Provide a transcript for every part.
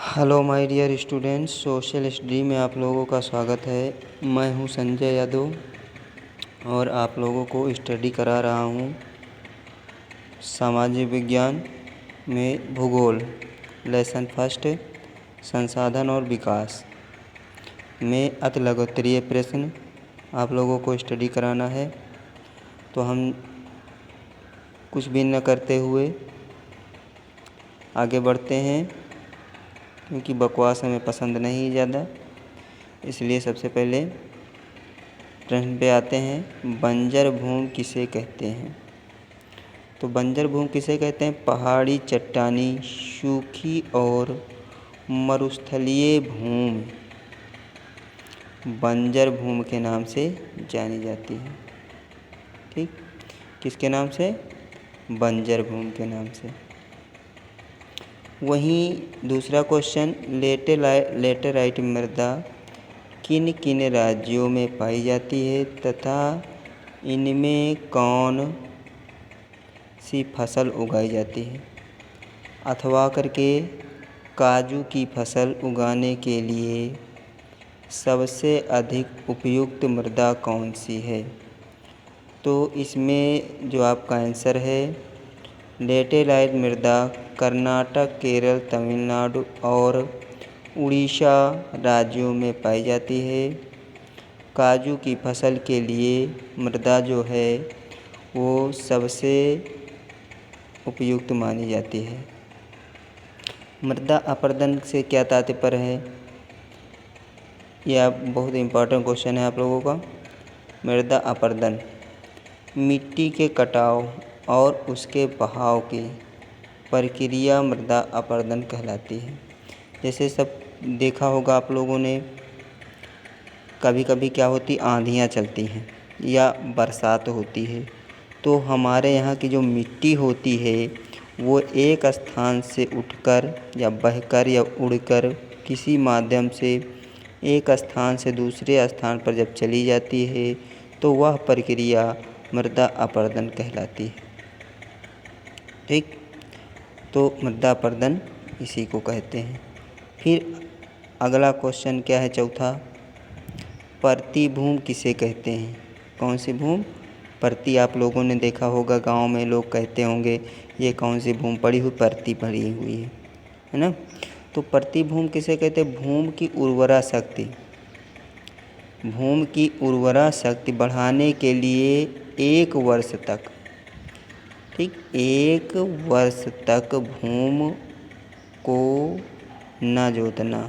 Hello my dear students, social study में आप लोगों का स्वागत है। मैं हूं संजय यादव और आप लोगों को स्टडी करा रहा हूं सामाजिक विज्ञान में भूगोल लेसन फर्स्ट संसाधन और विकास में अति लघुत्तरीय प्रश्न आप लोगों को स्टडी कराना है। तो हम कुछ भी न करते हुए आगे बढ़ते हैं, क्योंकि बकवास हमें पसंद नहीं ज़्यादा। इसलिए सबसे पहले प्रश्न पे आते हैं, बंजर भूमि किसे कहते हैं। तो बंजर भूमि किसे कहते हैं? पहाड़ी, चट्टानी, सूखी और मरुस्थलीय भूमि बंजर भूमि के नाम से जानी जाती है। ठीक, किसके नाम से? बंजर भूमि के नाम से। वहीं दूसरा क्वेश्चन, लेटेराइट मृदा किन किन राज्यों में पाई जाती है तथा इनमें कौन सी फसल उगाई जाती है? अथवा करके काजू की फसल उगाने के लिए सबसे अधिक उपयुक्त मृदा कौन सी है? तो इसमें जो आपका आंसर है, लेटेराइट मृदा कर्नाटक, केरल, तमिलनाडु और उड़ीसा राज्यों में पाई जाती है। काजू की फसल के लिए मृदा जो है वो सबसे उपयुक्त मानी जाती है। मृदा अपरदन से क्या तात्पर्य है? यह बहुत इम्पोर्टेंट क्वेश्चन है आप लोगों का। मृदा अपरदन मिट्टी के कटाव और उसके बहाव की प्रक्रिया मृदा अपरदन कहलाती है। जैसे सब देखा होगा आप लोगों ने, कभी कभी क्या होती, आंधियाँ चलती हैं या बरसात होती है, तो हमारे यहाँ की जो मिट्टी होती है वो एक स्थान से उठकर या बहकर या उड़कर किसी माध्यम से एक स्थान से दूसरे स्थान पर जब चली जाती है तो वह प्रक्रिया मृदा अपरदन कहलाती है। ठीक, तो मृदा अपरदन इसी को कहते हैं। फिर अगला क्वेश्चन क्या है, चौथा, परती भूमि किसे कहते हैं? कौन सी भूमि? परती। आप लोगों ने देखा होगा, गांव में लोग कहते होंगे ये कौन सी भूमि पड़ी हुई, परती पड़ी हुई है ना। तो परती भूमि किसे कहते हैं? भूमि की उर्वरा शक्ति, भूमि की उर्वरा शक्ति बढ़ाने के लिए 1 वर्ष तक, ठीक, 1 वर्ष तक भूमि को न जोतना।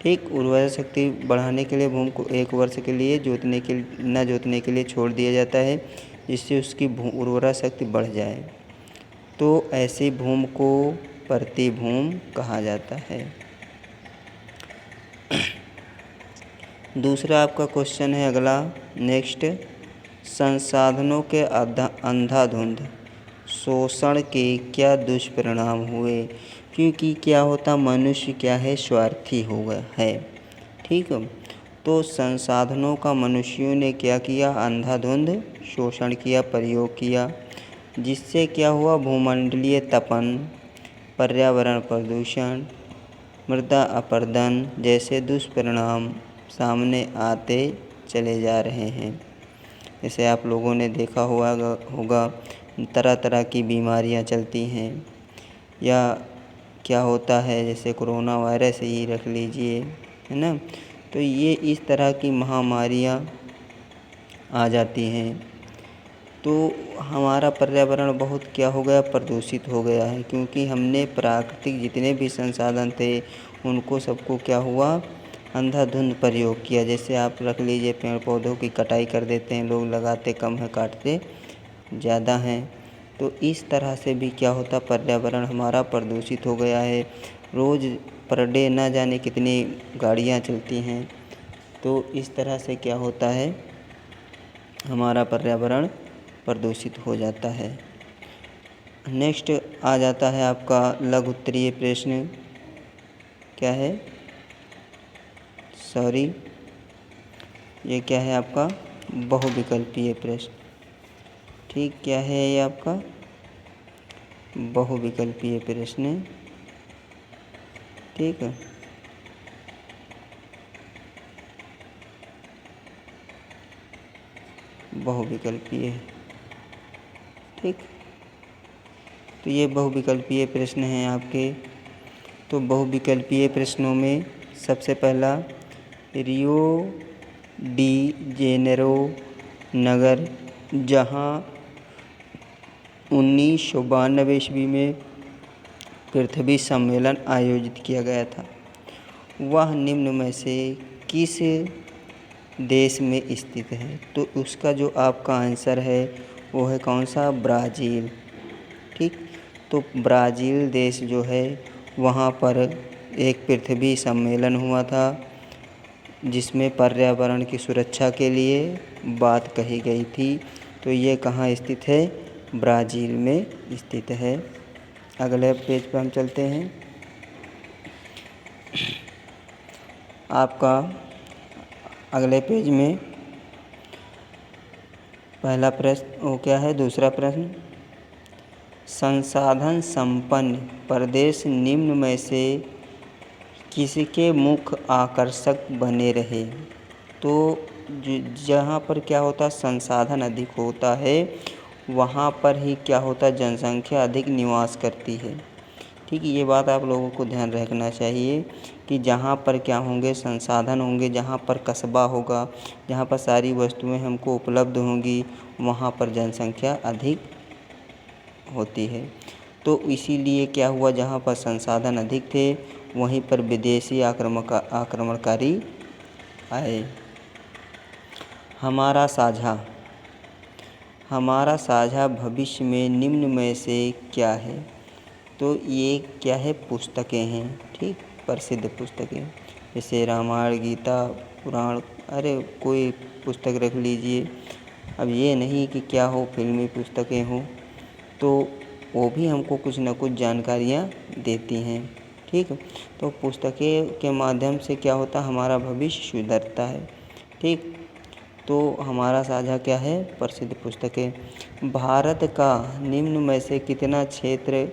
ठीक, उर्वरा शक्ति बढ़ाने के लिए भूमि को 1 वर्ष के लिए न जोतने के लिए छोड़ दिया जाता है, जिससे उसकी उर्वरा शक्ति बढ़ जाए। तो ऐसी भूमि को परती भूमि कहा जाता है। दूसरा आपका क्वेश्चन है अगला, नेक्स्ट, संसाधनों के अंधाधुंध शोषण के क्या दुष्परिणाम हुए? क्योंकि क्या होता, मनुष्य क्या है, स्वार्थी हो गया है। ठीक, तो संसाधनों का मनुष्यों ने क्या किया? अंधाधुंध शोषण किया, प्रयोग किया, जिससे क्या हुआ? भूमंडलीय तपन, पर्यावरण प्रदूषण, मृदा अपरदन जैसे दुष्परिणाम सामने आते चले जा रहे हैं। जैसे आप लोगों ने देखा होगा तरह तरह की बीमारियां चलती हैं, या क्या होता है, जैसे कोरोना वायरस ही रख लीजिए, है ना। तो ये इस तरह की महामारियां आ जाती हैं, तो हमारा पर्यावरण बहुत क्या हो गया, प्रदूषित हो गया है। क्योंकि हमने प्राकृतिक जितने भी संसाधन थे उनको सबको क्या हुआ, अंधाधुंध प्रयोग किया। जैसे आप रख लीजिए, पेड़ पौधों की कटाई कर देते हैं लोग, लगाते कम है, काटते ज़्यादा हैं। तो इस तरह से भी क्या होता, पर्यावरण हमारा प्रदूषित हो गया है। रोज़ पर डे ना जाने कितनी गाड़ियाँ चलती हैं, तो इस तरह से क्या होता है, हमारा पर्यावरण प्रदूषित हो जाता है। नेक्स्ट आ जाता है आपका लघु उत्तरीय प्रश्न, क्या है, सॉरी, ये क्या है आपका बहुविकल्पीय प्रश्न। ठीक, क्या है ये आपका बहुविकल्पीय प्रश्न। ठीक है। बहुविकल्पीय है, ठीक। तो ये बहुविकल्पीय प्रश्न हैं आपके। तो बहुविकल्पीय प्रश्नों में सबसे पहला, रियो डी जेनेरो नगर, जहाँ 1992 ईस्वी में पृथ्वी सम्मेलन आयोजित किया गया था, वह निम्न में से किस देश में स्थित है? तो उसका जो आपका आंसर है वो है कौन सा? ब्राज़ील, ठीक। तो ब्राज़ील देश जो है वहाँ पर एक पृथ्वी सम्मेलन हुआ था जिसमें पर्यावरण की सुरक्षा के लिए बात कही गई थी। तो ये कहाँ स्थित है? ब्राज़ील में स्थित है। अगले पेज पर हम चलते हैं। आपका अगले पेज में पहला प्रश्न वो क्या है? दूसरा प्रश्न, संसाधन संपन्न प्रदेश निम्न में से किसके मुख्य आकर्षक बने रहे? तो जहाँ पर क्या होता है, संसाधन अधिक होता है, वहाँ पर ही क्या होता है, जनसंख्या अधिक निवास करती है, ठीक। ये बात आप लोगों को ध्यान रखना चाहिए कि जहाँ पर क्या होंगे, संसाधन होंगे, जहाँ पर कस्बा होगा, जहाँ पर सारी वस्तुएं हमको उपलब्ध होंगी, वहाँ पर जनसंख्या अधिक होती है। तो इसीलिए क्या हुआ, जहाँ पर संसाधन अधिक थे वहीं पर विदेशी आक्रमणकारी आए। हमारा साझा भविष्य में निम्न में से क्या है? तो ये क्या है? पुस्तकें हैं, ठीक। प्रसिद्ध पुस्तकें जैसे रामायण, गीता, पुराण, अरे कोई पुस्तक रख लीजिए। अब ये नहीं कि क्या हो, फिल्मी पुस्तकें हों, तो वो भी हमको कुछ न कुछ जानकारियाँ देती हैं, ठीक। तो पुस्तकें के माध्यम से क्या होता है, हमारा भविष्य सुधरता है, ठीक। तो हमारा साझा क्या है? प्रसिद्ध पुस्तकें। भारत का निम्न में से कितना क्षेत्र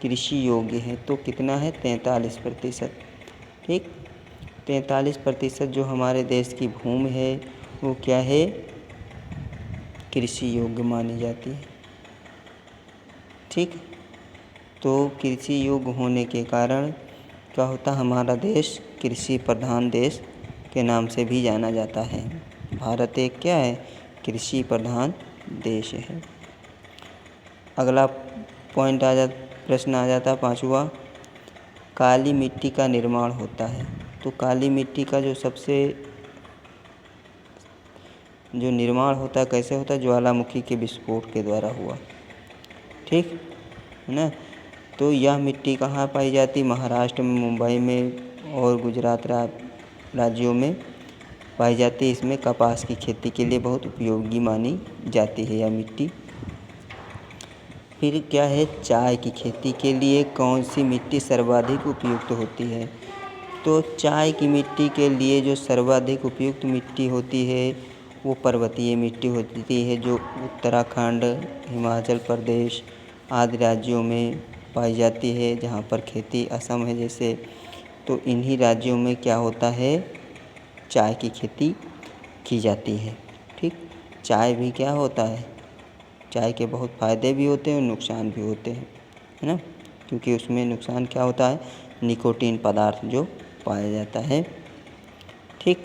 कृषि योग्य है? तो कितना है? 43%, ठीक। 43% जो हमारे देश की भूमि है वो क्या है? कृषि योग्य मानी जाती है, ठीक। तो कृषि योग्य होने के कारण क्या होता, हमारा देश कृषि प्रधान देश के नाम से भी जाना जाता है। भारत एक क्या है? कृषि प्रधान देश है। अगला पॉइंट प्रश्न आ जाता है पांचवा, काली मिट्टी का निर्माण होता है। तो काली मिट्टी का जो निर्माण होता है कैसे होता है? ज्वालामुखी के विस्फोट के द्वारा हुआ, ठीक है ना। तो यह मिट्टी कहाँ पाई जाती? महाराष्ट्र में, मुंबई में और गुजरात राज्यों में पाई जाती है। इसमें कपास की खेती के लिए बहुत उपयोगी मानी जाती है यह मिट्टी। फिर क्या है? चाय की खेती के लिए कौन सी मिट्टी सर्वाधिक उपयुक्त होती है? तो चाय की मिट्टी के लिए जो सर्वाधिक उपयुक्त मिट्टी होती है वो पर्वतीय मिट्टी होती है, जो उत्तराखंड, हिमाचल प्रदेश आदि राज्यों में पाई जाती है, जहाँ पर खेती असम है जैसे। तो इन्हीं राज्यों में क्या होता है? चाय की खेती की जाती है, ठीक। चाय भी क्या होता है? चाय के बहुत फ़ायदे भी होते हैं और नुकसान भी होते हैं, है ना। क्योंकि उसमें नुकसान क्या होता है? निकोटीन पदार्थ जो पाया जाता है, ठीक।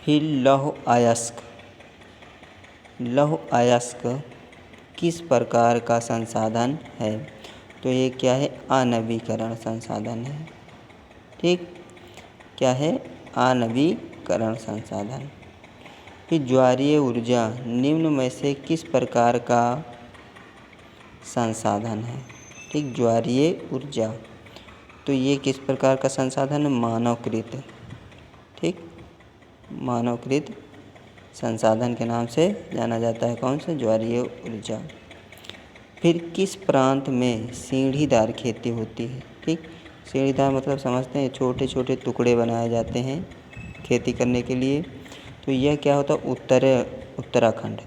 फिर लौह अयस्क किस प्रकार का संसाधन है? तो ये क्या है? आणविकरण संसाधन है, ठीक। क्या है? आणविकरण संसाधन। फिर ज्वारीय ऊर्जा निम्न में से किस प्रकार का संसाधन है? ठीक, ज्वारीय ऊर्जा तो ये किस प्रकार का संसाधन है? मानवकृत, ठीक। मानवकृत संसाधन के नाम से जाना जाता है। कौन सा? ज्वारीय ऊर्जा। फिर किस प्रांत में सीढ़ीदार खेती होती है? ठीक, सीढ़ीदार मतलब समझते हैं, छोटे छोटे टुकड़े बनाए जाते हैं खेती करने के लिए। तो यह क्या होता है? उत्तराखंड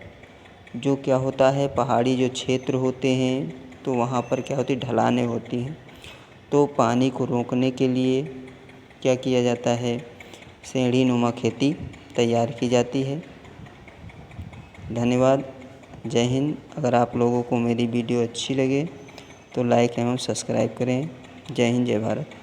जो क्या होता है, पहाड़ी जो क्षेत्र होते हैं, तो वहाँ पर क्या होती है? ढलानें होती हैं। तो पानी को रोकने के लिए क्या किया जाता है, सीढ़ीनुमा खेती तैयार की जाती है। धन्यवाद। जय हिंद। अगर आप लोगों को मेरी वीडियो अच्छी लगे तो लाइक एवं सब्सक्राइब करें। जय हिंद, जय भारत।